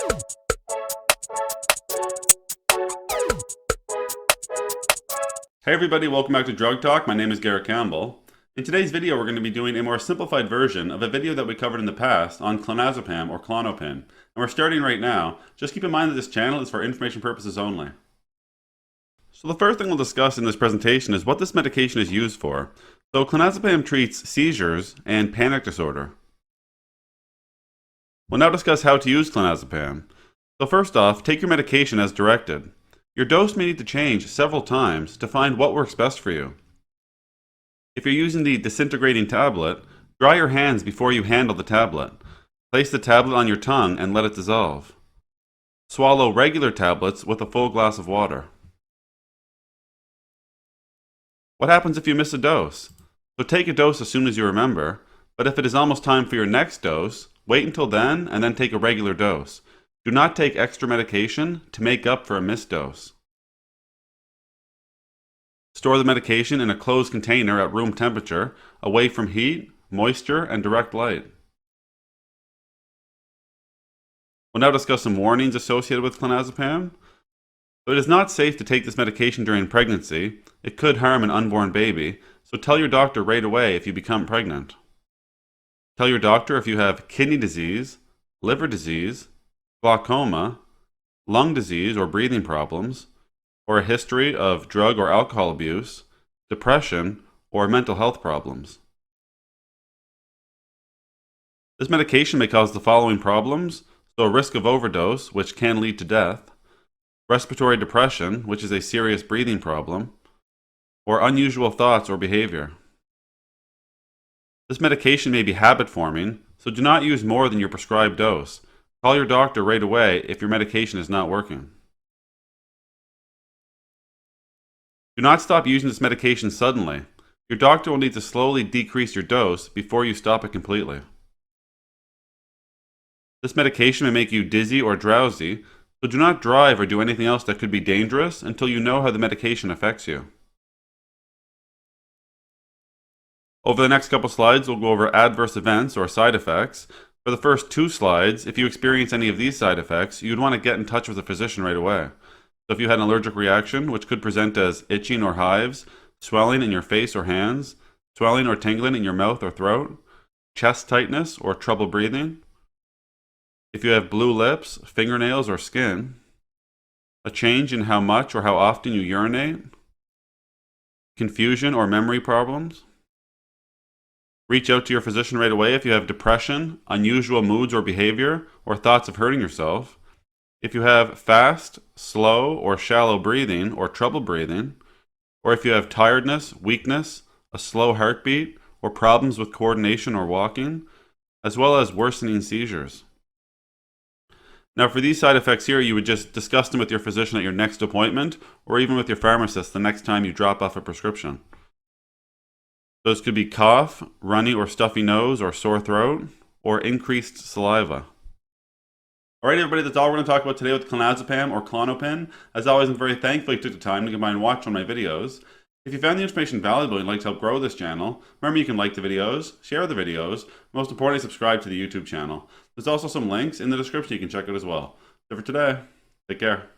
Hey everybody, welcome back to Drug Talk. My name is Garrett Campbell. In today's video, we're going to be doing a more simplified version of a video that we covered in the past on Clonazepam or Klonopin. And we're starting right now. Just keep in mind that this channel is for information purposes only. So the first thing we'll discuss in this presentation is what this medication is used for. So Clonazepam treats seizures and panic disorder. We'll now discuss how to use Clonazepam. So first off, take your medication as directed. Your dose may need to change several times to find what works best for you. If you're using the disintegrating tablet, dry your hands before you handle the tablet. Place the tablet on your tongue and let it dissolve. Swallow regular tablets with a full glass of water. What happens if you miss a dose? So take a dose as soon as you remember, but if it is almost time for your next dose, wait until then and then take a regular dose. Do not take extra medication to make up for a missed dose. Store the medication in a closed container at room temperature, away from heat, moisture, and direct light. We'll now discuss some warnings associated with Clonazepam. So it is not safe to take this medication during pregnancy. It could harm an unborn baby, so tell your doctor right away if you become pregnant. Tell your doctor if you have kidney disease, liver disease, glaucoma, lung disease or breathing problems, or a history of drug or alcohol abuse, depression, or mental health problems. This medication may cause the following problems: so a risk of overdose, which can lead to death, respiratory depression, which is a serious breathing problem, or unusual thoughts or behavior. This medication may be habit-forming, so do not use more than your prescribed dose. Call your doctor right away if your medication is not working. Do not stop using this medication suddenly. Your doctor will need to slowly decrease your dose before you stop it completely. This medication may make you dizzy or drowsy, so do not drive or do anything else that could be dangerous until you know how the medication affects you. Over the next couple slides, we'll go over adverse events or side effects. For the first two slides, if you experience any of these side effects, you'd want to get in touch with a physician right away. So if you had an allergic reaction, which could present as itching or hives, swelling in your face or hands, swelling or tingling in your mouth or throat, chest tightness or trouble breathing, if you have blue lips, fingernails, or skin, a change in how much or how often you urinate, confusion or memory problems, reach out to your physician right away if you have depression, unusual moods or behavior, or thoughts of hurting yourself. If you have fast, slow, or shallow breathing or trouble breathing, or if you have tiredness, weakness, a slow heartbeat, or problems with coordination or walking, as well as worsening seizures. Now for these side effects here, you would just discuss them with your physician at your next appointment, or even with your pharmacist the next time you drop off a prescription. Those could be cough, runny or stuffy nose or sore throat, or increased saliva. Alright everybody, that's all we're going to talk about today with Clonazepam or Klonopin. As always, I'm very thankful you took the time to come by and watch one of my videos. If you found the information valuable and you'd like to help grow this channel, remember you can like the videos, share the videos, most importantly subscribe to the YouTube channel. There's also some links in the description you can check out as well. So for today, take care.